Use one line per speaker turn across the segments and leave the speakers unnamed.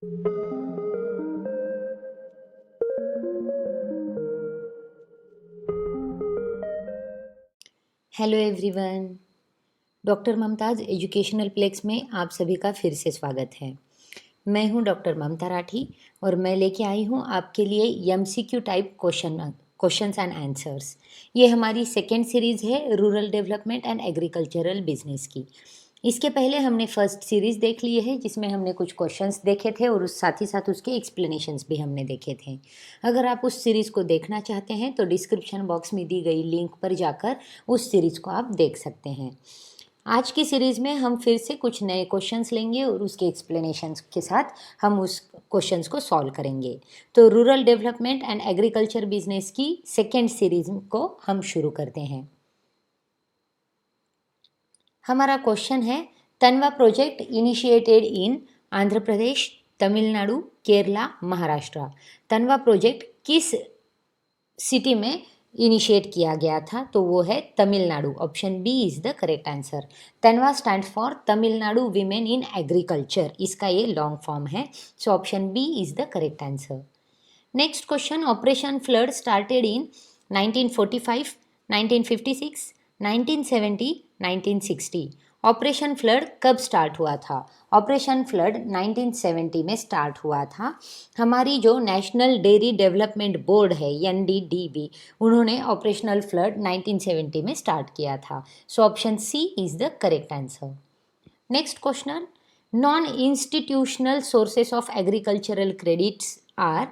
Hello everyone. Doctor Mumtaz educational plex में आप सभी का फिर से स्वागत है। मैं हूं डॉक्टर ममता राठी और मैं लेके आई हूं आपके लिए MCQ type questions and answers. ये हमारी सेकेंड सीरीज़ है rural development and agricultural business की। इसके पहले हमने फर्स्ट सीरीज़ देख ली है जिसमें हमने कुछ क्वेश्चंस देखे थे और उस साथ ही साथ उसके एक्सप्लेनेशंस भी हमने देखे थे। अगर आप उस सीरीज़ को देखना चाहते हैं तो डिस्क्रिप्शन बॉक्स में दी गई लिंक पर जाकर उस सीरीज़ को आप देख सकते हैं। आज की सीरीज़ में हम फिर से कुछ नए क्वेश्चंस लेंगे और उसके एक्सप्लेनेशंस के साथ हम उस क्वेश्चंस को सॉल्व करेंगे। तो rural development and agriculture business की सेकेंड सीरीज़ को हम शुरू करते हैं। हमारा क्वेश्चन है, तनवा project initiated in Andhra Pradesh, Tamil Nadu, Kerala, Maharashtra. तनवा प्रोजेक्ट किस सिटी में इनिशिएट किया गया था? तो वो है Tamil Nadu. Option B is the correct answer. तनवा stand for Tamil Nadu women in agriculture. इसका ये लॉन्ग फॉर्म है। So option B is the correct answer. Next question, operation flood started in 1945, 1956, 1970, 1960। Operation flood कब स्टार्ट हुआ था? ऑपरेशन फ्लड 1970 में start हुआ था। हमारी जो नेशनल डेयरी डेवलपमेंट बोर्ड है एनडीडीबी, उन्होंने ऑपरेशनल फ्लड 1970 में स्टार्ट किया था। So option C is the correct answer. Next question, non institutional sources of agricultural credits are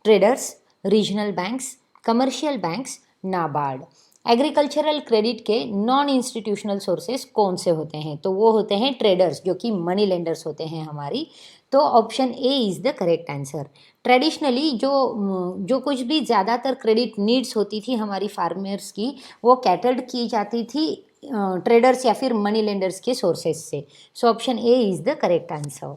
traders, regional banks, commercial banks, NABARD. Agricultural credit के non institutional sources कौन से होते हैं? तो वो होते हैं ट्रेडर्स, जो कि मनी लेंडर्स होते हैं हमारी। तो option A is the correct answer. Traditionally जो कुछ भी ज़्यादातर क्रेडिट नीड्स होती थी हमारी फार्मर्स की, वो कैटर्ड की जाती थी ट्रेडर्स या फिर मनी लेंडर्स के सोर्सेस से। So option A is the correct answer.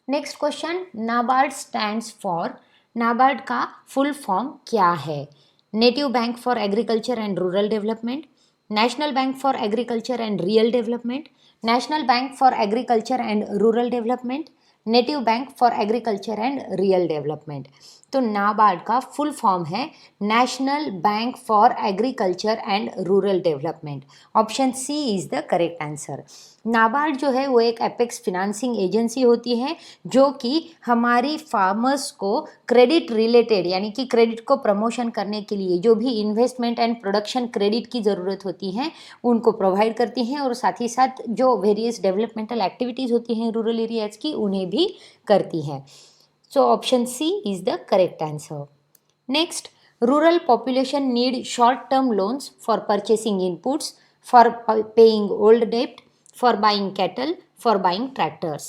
Next question, NABARD stands for, NABARD का फुल फॉर्म क्या है? Native bank for agriculture and rural development, national bank for agriculture and real development, national bank for agriculture and rural development, native bank for agriculture and real development. तो नाबार्ड का full form है national bank for agriculture and rural development. Option C is the correct answer. NABARD जो है वो एक apex financing agency होती है जो कि हमारी फार्मर्स को क्रेडिट रिलेटेड, यानी कि क्रेडिट को प्रमोशन करने के लिए जो भी इन्वेस्टमेंट एंड प्रोडक्शन क्रेडिट की ज़रूरत होती है उनको प्रोवाइड करती हैं, और साथ ही साथ जो वेरियस डेवलपमेंटल एक्टिविटीज़ होती हैं रूरल एरियाज़ की उन्हें भी करती हैं। So option C is the correct answer. Next, rural population need short term loans for purchasing inputs, for paying old debt, for buying cattle, for buying tractors।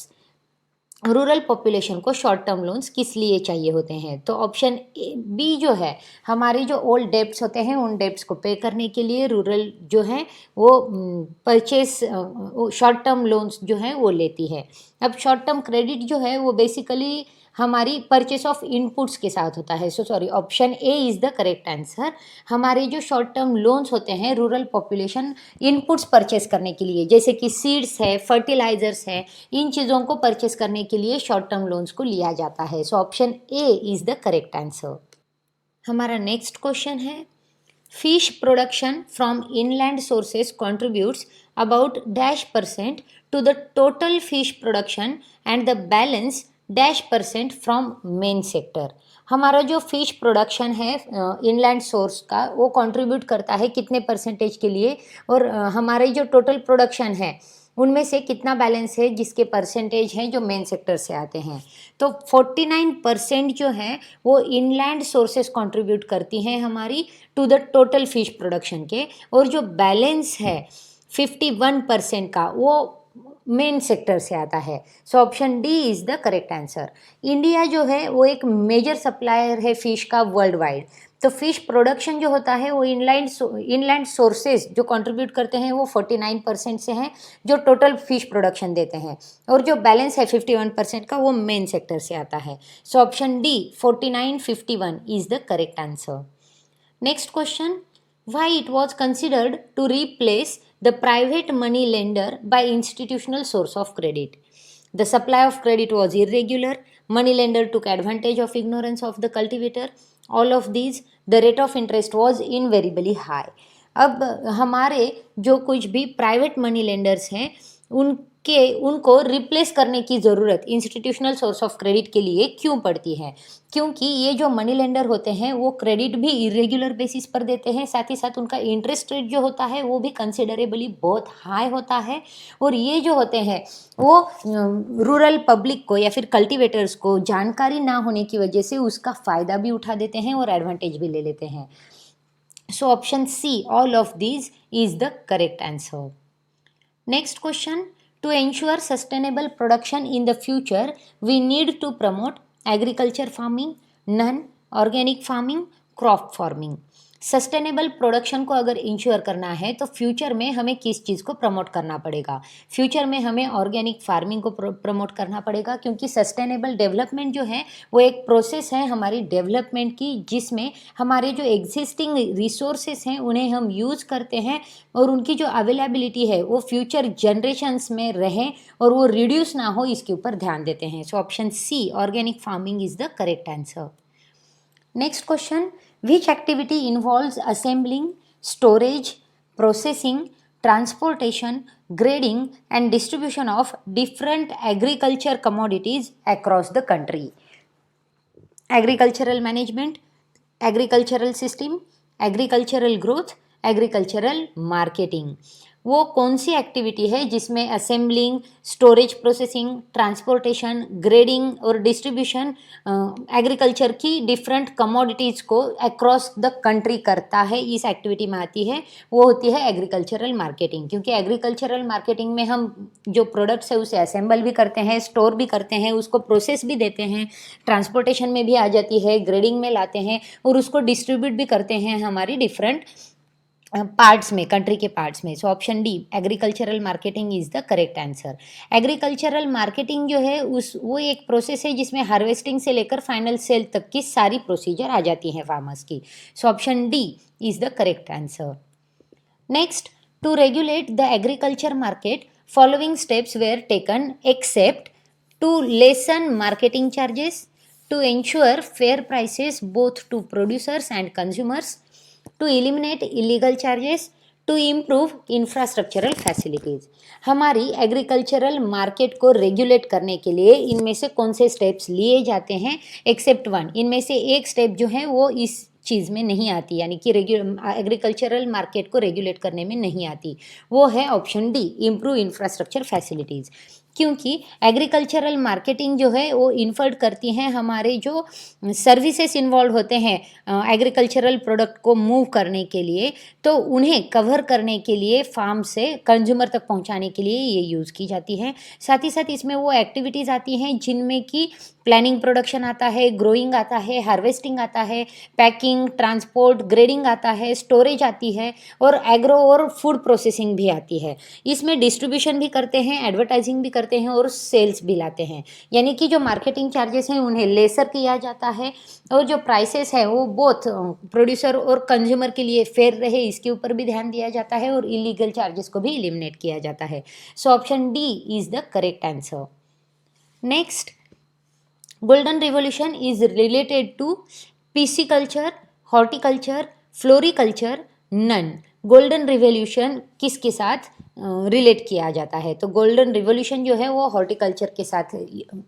Rural population को short term loans किस लिए चाहिए होते हैं? तो option B जो है, हमारे जो ओल्ड डेब्ट्स होते हैं उन डेब्ट्स को पे करने के लिए रूरल जो है वो परचेस शॉर्ट टर्म लोन्स जो हैं वो लेती है। अब शॉर्ट टर्म क्रेडिट जो है वो बेसिकली हमारी परचेस ऑफ इनपुट्स के साथ होता है। So sorry, option A is the correct answer. हमारे जो शॉर्ट टर्म लोन्स होते हैं रूरल पॉपुलेशन इनपुट्स परचेस करने के लिए, जैसे कि सीड्स है, फर्टिलाइजर्स है, इन चीज़ों को परचेस करने के लिए शॉर्ट टर्म लोन्स को लिया जाता है। So option A is the correct answer. हमारा नेक्स्ट क्वेश्चन है, fish production from inland sources contributes about -% to the total fish production and the balance -% from main sector. हमारा जो फिश प्रोडक्शन है inland source का वो contribute करता है कितने परसेंटेज के लिए, और हमारी जो टोटल प्रोडक्शन है उनमें से कितना बैलेंस है जिसके परसेंटेज हैं जो मेन सेक्टर से आते हैं। तो 49% जो है वो इनलैंड सोर्सेस कंट्रीब्यूट करती हैं हमारी to the total fish production के, और जो बैलेंस है 51% का वो मेन सेक्टर से आता है। So option D is the correct answer. India जो है वो एक मेजर सप्लायर है फिश का वर्ल्ड वाइड। तो फिश प्रोडक्शन जो होता है वो इनलैंड सोर्सेज जो कंट्रीब्यूट करते हैं वो 49% से हैं जो टोटल फिश प्रोडक्शन देते हैं, और जो बैलेंस है 51% का वो मेन सेक्टर से आता है। So option D 49-51 is the correct answer. Next question, why it was considered to replace the private money lender by institutional source of credit? The supply of credit was irregular, money lender took advantage of ignorance of the cultivator, all of these, the rate of interest was invariably high. अब हमारे जो कुछ भी private money lenders हैं उनको replace करने की ज़रूरत इंस्टीट्यूशनल सोर्स ऑफ क्रेडिट के लिए क्यों पड़ती है? क्योंकि ये जो मनी लेंडर होते हैं वो क्रेडिट भी इरेगुलर बेसिस पर देते हैं, साथ ही साथ उनका इंटरेस्ट रेट जो होता है वो भी कंसिडरेबली बहुत हाई होता है, और ये जो होते हैं वो रूरल पब्लिक को या फिर कल्टिवेटर्स को जानकारी ना होने की वजह से उसका फ़ायदा भी उठा देते हैं और एडवांटेज भी ले लेते हैं. So option C, all of these is the correct answer. Next question, to ensure sustainable production in the future, we need to promote agriculture farming, non-organic farming, crop farming. Sustainable production को अगर ensure करना है तो future में हमें किस चीज़ को promote करना पड़ेगा? फ्यूचर में हमें ऑर्गेनिक फार्मिंग को प्रमोट करना पड़ेगा, क्योंकि सस्टेनेबल डेवलपमेंट जो है वो एक प्रोसेस है हमारी डेवलपमेंट की, जिसमें हमारे जो एग्जिस्टिंग रिसोर्सेस हैं उन्हें हम यूज़ करते हैं और उनकी जो अवेलेबिलिटी है वो फ्यूचर जनरेशन्स में रहें और वो रिड्यूस ना हो, इसके ऊपर ध्यान देते हैं. So option C, organic farming is the correct answer. Next question, which activity involves assembling, storage, processing, transportation, grading and distribution of different agriculture commodities across the country? Agricultural management, agricultural system, agricultural growth, agricultural marketing. वो कौन सी activity है जिसमें assembling, storage processing, transportation, grading और distribution agriculture की different commodities को across the country करता है, इस एक्टिविटी में आती है, वो होती है एग्रीकल्चरल मार्केटिंग. क्योंकि एग्रीकल्चरल मार्केटिंग में हम जो प्रोडक्ट्स है उसे असेंबल भी करते हैं, स्टोर भी करते हैं, उसको प्रोसेस भी देते हैं, ट्रांसपोर्टेशन में भी आ जाती है, ग्रेडिंग में लाते हैं और उसको डिस्ट्रीब्यूट भी करते हैं हमारी डिफरेंट पार्ट्स में, कंट्री के पार्ट्स में. So option D, agricultural marketing is the correct answer. Agricultural marketing जो है वो एक प्रोसेस है जिसमें हार्वेस्टिंग से लेकर फाइनल सेल तक की सारी प्रोसीजर आ जाती हैं फार्मर्स की. So option D is the correct answer. Next, to regulate the agriculture market following steps were taken except to lessen marketing charges, to ensure fair prices both to producers and consumers, to eliminate illegal charges, to improve infrastructural facilities. हमारी agricultural market को regulate करने के लिए इनमें से कौन से steps लिए जाते हैं? एक्सेप्ट वन, इनमें से एक स्टेप जो है वो इस चीज़ में नहीं आती, यानी कि एग्रीकल्चरल मार्केट को रेगुलेट करने में नहीं आती. वो है option D, improve infrastructure facilities. क्योंकि एग्रीकल्चरल मार्केटिंग जो है वो इन्फर्ड करती हैं हमारे जो सर्विसेज इन्वॉल्व होते हैं एग्रीकल्चरल प्रोडक्ट को मूव करने के लिए, तो उन्हें कवर करने के लिए फार्म से कंज्यूमर तक पहुंचाने के लिए ये यूज़ की जाती हैं. साथ ही साथ इसमें वो एक्टिविटीज़ आती हैं जिनमें कि प्लानिंग प्रोडक्शन आता है, ग्रोइंग आता है, हार्वेस्टिंग आता है, पैकिंग, ट्रांसपोर्ट, ग्रेडिंग आता है, स्टोरेज आती है और एग्रो और फूड प्रोसेसिंग भी आती है. इसमें डिस्ट्रीब्यूशन भी करते हैं, एडवर्टाइजिंग भी करते हैं और सेल्स भी लाते हैं. यानी कि जो मार्केटिंग चार्जेस हैं उन्हें लेसर किया जाता है और जो प्राइसेस है वो बोथ प्रोड्यूसर और कंज्यूमर के लिए फेयर रहे, इसके ऊपर भी ध्यान दिया जाता है और इलीगल चार्जेस को भी एलिमिनेट किया जाता है. So option D is the correct answer. Next, Golden Revolution is related to pisciculture, horticulture, floriculture, none. Golden revolution किसके साथ रिलेट किया जाता है? तो गोल्डन रिवोल्यूशन जो है वो हॉर्टिकल्चर के साथ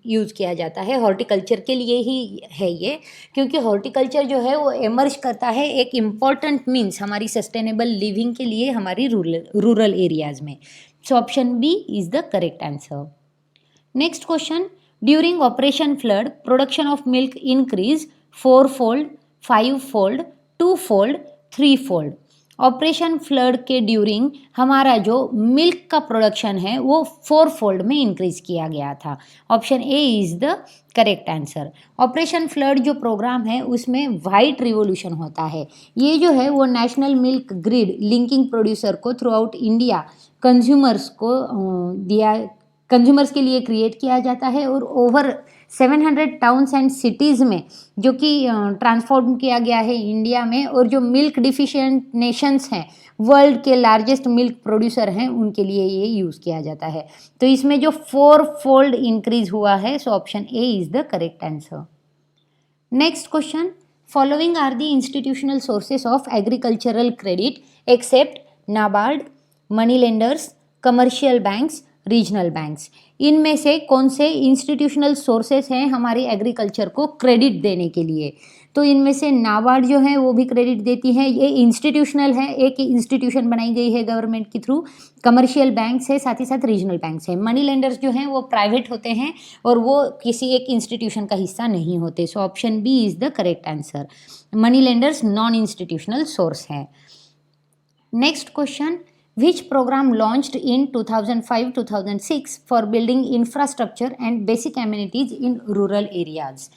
यूज़ किया जाता है, हॉर्टिकल्चर के लिए ही है ये, क्योंकि हॉर्टिकल्चर जो है वो एमर्ज करता है एक इम्पॉर्टेंट मीन्स हमारी सस्टेनेबल लिविंग के लिए हमारी रूरल एरियाज़ में. So option B is the correct answer. Next question, during operation flood production of milk increase 4-fold, 5-fold, 2-fold, 3-fold. Operation flood के ड्यूरिंग हमारा जो मिल्क का प्रोडक्शन है वो 4-fold में इंक्रीज किया गया था. Option A is the correct answer. Operation flood जो प्रोग्राम है उसमें वाइट रिवोल्यूशन होता है. ये जो है वो national milk grid linking producer को थ्रू आउट इंडिया कंज्यूमर्स के लिए क्रिएट किया जाता है और ओवर 700 टाउन्स एंड सिटीज़ में जो कि ट्रांसफॉर्म किया गया है इंडिया में, और जो मिल्क डिफिशिएंट नेशंस हैं, वर्ल्ड के लार्जेस्ट मिल्क प्रोड्यूसर हैं, उनके लिए ये यूज़ किया जाता है। तो इसमें जो 4-fold इंक्रीज हुआ है, so option A is the correct answer. Next question, following are the institutional sources of agricultural credit except NABARD, money lenders, commercial banks, regional banks. इनमें से कौन से इंस्टीट्यूशनल सोर्सेस हैं हमारी एग्रीकल्चर को क्रेडिट देने के लिए? तो इनमें से नाबार्ड जो है वो भी क्रेडिट देती है, ये इंस्टीट्यूशनल है, एक इंस्टीट्यूशन बनाई गई है गवर्नमेंट के थ्रू। कमर्शियल बैंक्स है, साथ ही साथ रीजनल बैंक्स है। मनी लेंडर्स जो हैं वो प्राइवेट होते हैं और वो किसी एक इंस्टीट्यूशन का हिस्सा नहीं होते। So option B is the correct answer. Money lenders non institutional source है। Next question, which program launched in 2005-2006 for building infrastructure and basic amenities in rural areas?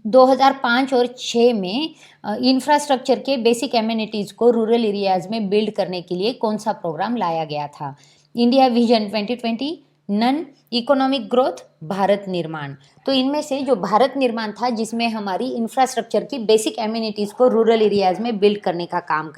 2005 और 6 में इंफ्रास्ट्रक्चर के बेसिक एमिनिटीज़ को rural areas में build करने के लिए कौन सा प्रोग्राम लाया गया था? India vision 2020, none, economic growth, Bharat Nirman. तो इनमें से जो भारत निर्माण था, जिसमें हमारी इंफ्रास्ट्रक्चर की बेसिक एमिनिटीज़ को रूरल एरियाज़ में बिल्ड करने का काम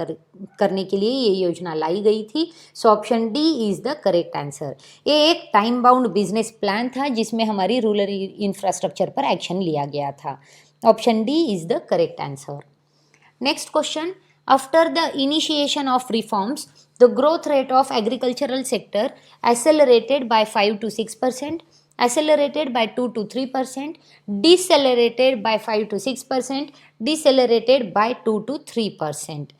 करने के लिए ये योजना लाई गई थी। सो option D is the correct answer. ये एक टाइम बाउंड बिजनेस प्लान था जिसमें हमारी रूरल इंफ्रास्ट्रक्चर पर एक्शन लिया गया था। Option D is the correct answer. Next question, after the initiation of reforms the growth rate of agricultural sector accelerated by 5 to 6%, accelerated by 2 to 3%, decelerated by 5 to 6%, decelerated by 2 to 3%।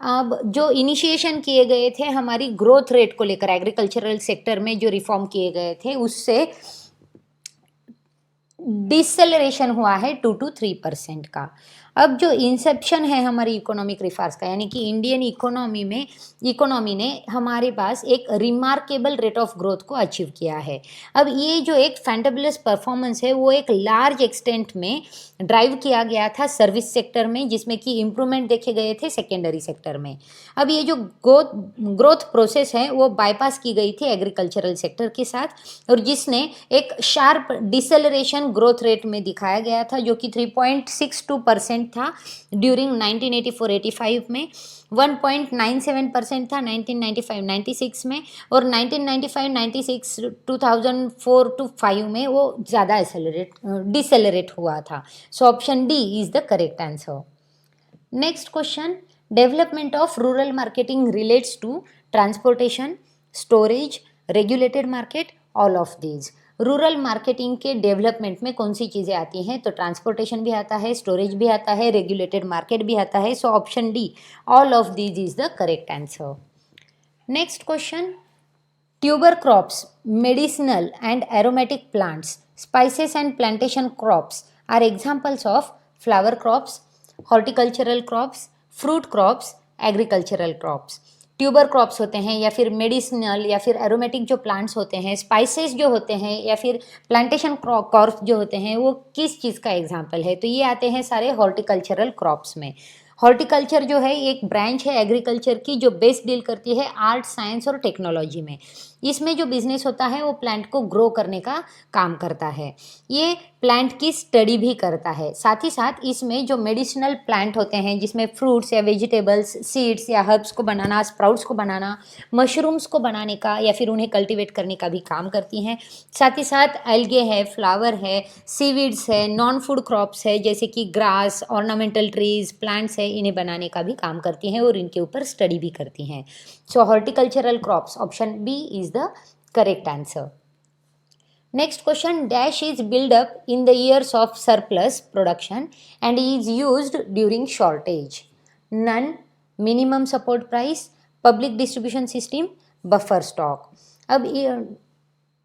अब जो initiation किए गए थे हमारी growth rate को लेकर, agricultural sector में जो रिफॉर्म किए गए थे उससे डिसेलरेशन हुआ है 2 to 3% का। अब जो इंसेप्शन है हमारी इकोनॉमिक रिफॉर्म्स का, यानी कि इंडियन इकोनॉमी ने हमारे पास एक रिमार्केबल रेट ऑफ ग्रोथ को अचीव किया है। अब ये जो एक फैंटाबुलस परफॉर्मेंस है वो एक लार्ज एक्सटेंट में ड्राइव किया गया था सर्विस सेक्टर में, जिसमें कि इम्प्रूवमेंट देखे गए थे सेकेंडरी सेक्टर में। अब ये जो ग्रोथ प्रोसेस है वो बाईपास की गई थी एग्रीकल्चरल सेक्टर के साथ, और जिसने एक शार्प डिसेलरेशन ग्रोथ रेट में दिखाया गया था, जो कि 3.62% था ड्यूरिंग 1984-85 में, 1.97% था 1995-96 में, और 1995-96 2004-5 में वो ज़्यादा डिसेलरेट हुआ था। So option D is the correct answer. Next question, development of rural marketing relates to transportation, storage, regulated market, all of these. Rural marketing के डेवलपमेंट में कौन सी चीज़ें आती हैं? तो ट्रांसपोर्टेशन भी आता है, स्टोरेज भी आता है, रेगुलेटेड मार्केट भी आता है। So option D, all of these is the correct answer. Next question, tuber crops, medicinal and aromatic plants, spices and plantation crops are examples of flower crops, horticultural crops, fruit crops, agricultural crops. Tuber crops होते हैं या फिर medicinal या फिर aromatic जो plants होते हैं, spices जो होते हैं या फिर प्लांटेशन क्रॉप्स जो होते हैं, वो किस चीज़ का एग्जाम्पल है? तो ये आते हैं सारे हॉर्टिकल्चरल क्रॉप्स में। हॉर्टिकल्चर जो है एक ब्रांच है एग्रीकल्चर की जो बेस डील करती है आर्ट, साइंस और टेक्नोलॉजी में। इसमें जो बिजनेस होता है वो प्लांट को ग्रो करने का काम करता है, ये प्लांट की स्टडी भी करता है। साथ ही साथ इसमें जो मेडिसिनल प्लांट होते हैं जिसमें फ्रूट्स या वेजिटेबल्स, सीड्स या हर्ब्स को बनाना, स्प्राउट्स को बनाना, मशरूम्स को बनाने का या फिर उन्हें कल्टीवेट करने का भी काम करती हैं। साथ ही साथ एल्गे है, फ्लावर है, सीवीड्स है, नॉन फूड क्रॉप्स है जैसे कि ग्रास, ऑर्नामेंटल ट्रीज, प्लांट्स है, इन्हें बनाने का भी काम करती हैं और इनके ऊपर स्टडी भी करती हैं। So horticultural crops, option B is the correct answer. Next question, dash is built up in the years of surplus production and is used during shortage. None, minimum support price, public distribution system, buffer stock. अब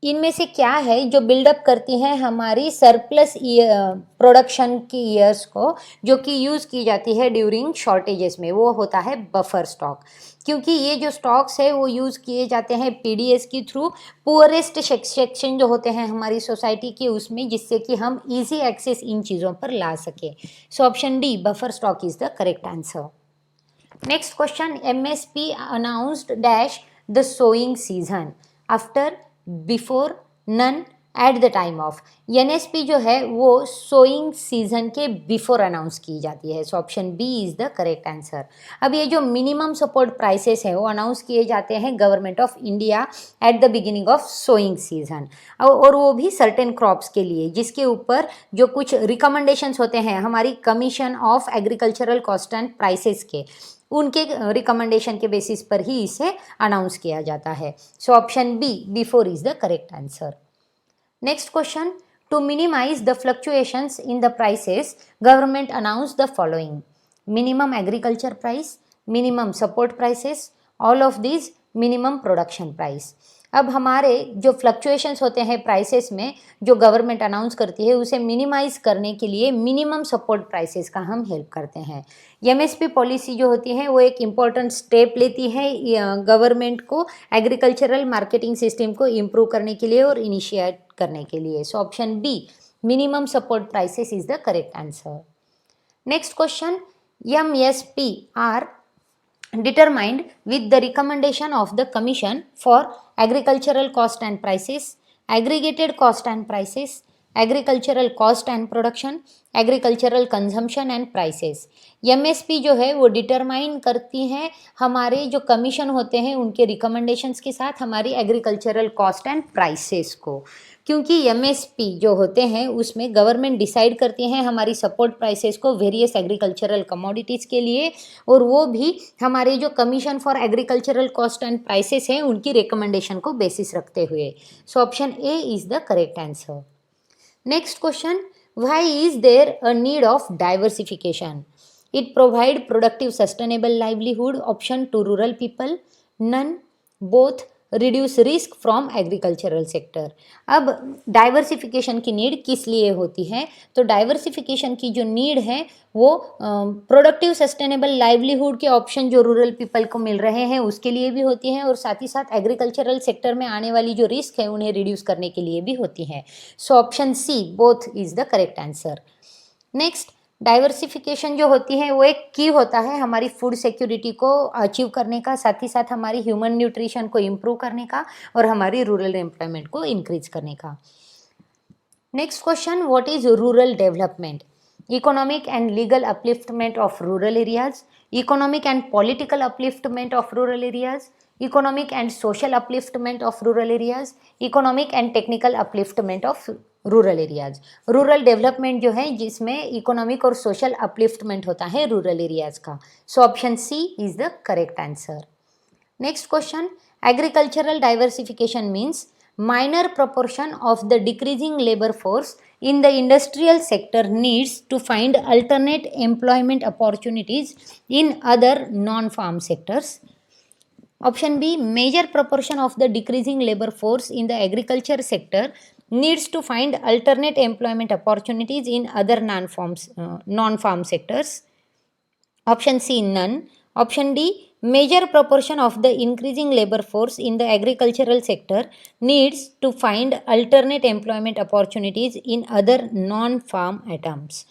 इनमें से क्या है जो buildup करती है हमारी surplus production की ईयर्स को, जो कि यूज़ की जाती है ड्यूरिंग शॉर्टेजेस में? वो होता है बफर स्टॉक, क्योंकि ये जो स्टॉक्स है वो यूज़ किए जाते हैं पीडीएस के थ्रू, पुअरेस्ट सेक्शन जो होते हैं हमारी सोसाइटी के उसमें, जिससे कि हम इजी एक्सेस इन चीज़ों पर ला सके। So option D, buffer stock is the correct answer. Next question, MSP announced dash the sowing season, after, before, none, at the time of. NSP जो है वो सोइंग सीजन के बिफोर अनाउंस की जाती है। So option B is the correct answer. अब ये जो मिनिमम सपोर्ट प्राइसेस है वो अनाउंस किए जाते हैं government of India at the beginning of sowing season, और वो भी सर्टेन क्रॉप्स के लिए, जिसके ऊपर जो कुछ रिकमेंडेशंस होते हैं हमारी commission of agricultural cost and prices के, उनके रिकमेंडेशन के बेसिस पर ही इसे अनाउंस किया जाता है। So option B before is the correct answer. Next question, to minimize the fluctuations in the prices, government announced the following: minimum agriculture price, minimum support prices, all of these minimum production price। अब हमारे जो fluctuations होते हैं prices में जो government announce करती है उसे मिनिमाइज करने के लिए मिनिमम सपोर्ट प्राइसेस का हम हेल्प करते हैं। एमएसपी पॉलिसी जो होती है वो एक इम्पॉर्टेंट स्टेप लेती है गवर्नमेंट को एग्रीकल्चरल मार्केटिंग सिस्टम को इम्प्रूव करने के लिए और इनिशिएट करने के लिए। So option B minimum support prices is the correct answer. Next question, MSP are determined with the recommendation of the Commission for Agricultural Cost and Prices, Aggregated Cost and Prices, Agricultural Cost and Production, Agricultural Consumption and Prices। MSP जो है वो determine करती हैं हमारे जो commission होते हैं उनके रिकमेंडेशंस के साथ हमारी एग्रीकल्चरल कॉस्ट एंड प्राइसेस को, क्योंकि एमएसपी जो होते हैं उसमें गवर्नमेंट डिसाइड करती हैं हमारी सपोर्ट प्राइसेस को वेरियस एग्रीकल्चरल कमोडिटीज़ के लिए, और वो भी हमारे जो commission for agricultural cost and prices हैं उनकी रिकमेंडेशन को बेसिस रखते हुए। So option A is the correct answer. Next question, why is there a need of diversification? It provide productive sustainable livelihood, option to rural people, none, both, reduce risk from agricultural sector. अब diversification की need किस लिए होती है? तो diversification की जो need है वो प्रोडक्टिव सस्टेनेबल लाइवलीहुड के ऑप्शन जो रूरल पीपल को मिल रहे हैं उसके लिए भी होती है, और साथ ही साथ एग्रीकल्चरल सेक्टर में आने वाली जो रिस्क है उन्हें रिड्यूस करने के लिए भी होती है। So option C both is the correct answer. Next, diversification जो होती है वो एक की होता है हमारी फूड सिक्योरिटी को अचीव करने का, साथ ही साथ हमारी ह्यूमन न्यूट्रिशन को इम्प्रूव करने का और हमारी रूरल एम्प्लॉयमेंट को इंक्रीज करने का। Next question, what is rural development? Economic and legal upliftment of rural areas, economic and political upliftment of rural areas, economic and social upliftment of rural areas, economic and technical upliftment of rural areas. Rural development जो है जिसमें economic और social upliftment होता है rural areas का। So option C is the correct answer. Next question, agricultural diversification means minor proportion of the decreasing labor force in the industrial sector needs to find alternate employment opportunities in other non-farm sectors. Option B, major proportion of the decreasing labor force in the agriculture sector needs to find alternate employment opportunities in other non-farm sectors. Option C, none. Option D, major proportion of the increasing labor force in the agricultural sector needs to find alternate employment opportunities in other non-farm items।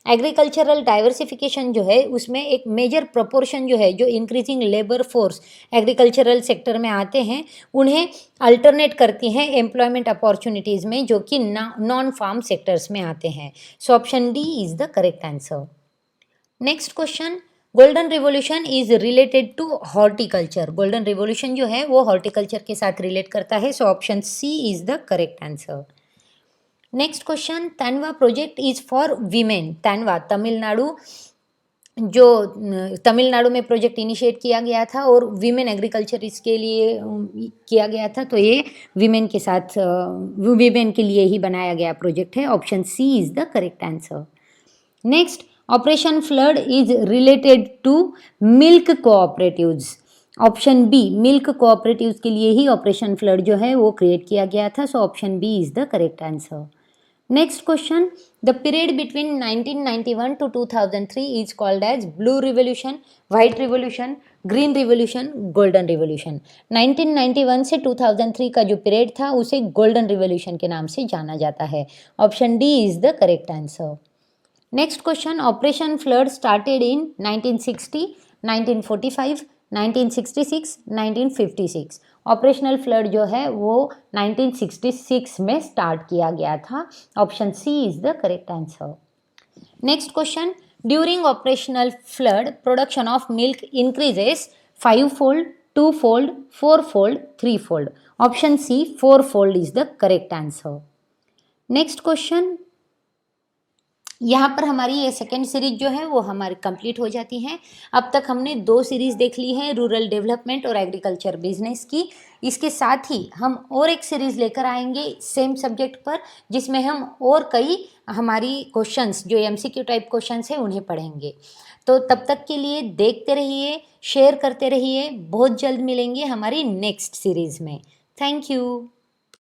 Agricultural diversification जो है उसमें एक major proportion जो है जो increasing labour force agricultural sector में आते हैं उन्हें अल्टरनेट करती हैं एम्प्लॉयमेंट अपॉर्चुनिटीज़ में जो कि नॉन फार्म सेक्टर्स में आते हैं। So option D is the correct answer. Next question, golden revolution is related to horticulture. Golden revolution जो है वो हॉर्टिकल्चर के साथ रिलेट करता है। So option C is the correct answer. Next question, तनवा प्रोजेक्ट इज फॉर वीमेन। तनवा तमिलनाडु, जो तमिलनाडु में प्रोजेक्ट इनिशिएट किया गया था और वीमेन एग्रीकल्चर इसके लिए किया गया था, तो ये वीमेन के साथ वीमेन के लिए ही बनाया गया प्रोजेक्ट है। Option C is the correct answer. Next, operation flood is related to milk cooperatives. Option B, milk cooperatives के लिए ही ऑपरेशन फ्लड जो है वो क्रिएट किया गया था। So option B is the correct answer. Next question, the period between 1991 to 2003 is called as blue revolution, white revolution, green revolution, golden revolution. 1991 से 2003 का जो पीरियड था उसे गोल्डन रिवोल्यूशन के नाम से जाना जाता है। Option D is the correct answer. Next question, operation flood started in 1960, 1945, 1966, 1956। Operational flood जो है वो 1966 में स्टार्ट किया गया था। Option C is the correct answer. Next question, during operational flood production of milk increases 5-fold, 2-fold, 4-fold, 3-fold। Option C 4-fold is the correct answer. Next question, यहाँ पर हमारी ये सेकेंड सीरीज जो है वो हमारी कंप्लीट हो जाती है। अब तक हमने 2 सीरीज देख ली है, रूरल डेवलपमेंट और एग्रीकल्चर बिजनेस की। इसके साथ ही हम और एक सीरीज लेकर आएंगे सेम सब्जेक्ट पर, जिसमें हम और कई हमारी क्वेश्चंस जो एमसीक्यू टाइप क्वेश्चंस है उन्हें पढ़ेंगे। तो तब तक के लिए देखते रहिए, शेयर करते रहिए। बहुत जल्द मिलेंगे हमारी नेक्स्ट सीरीज में। Thank you.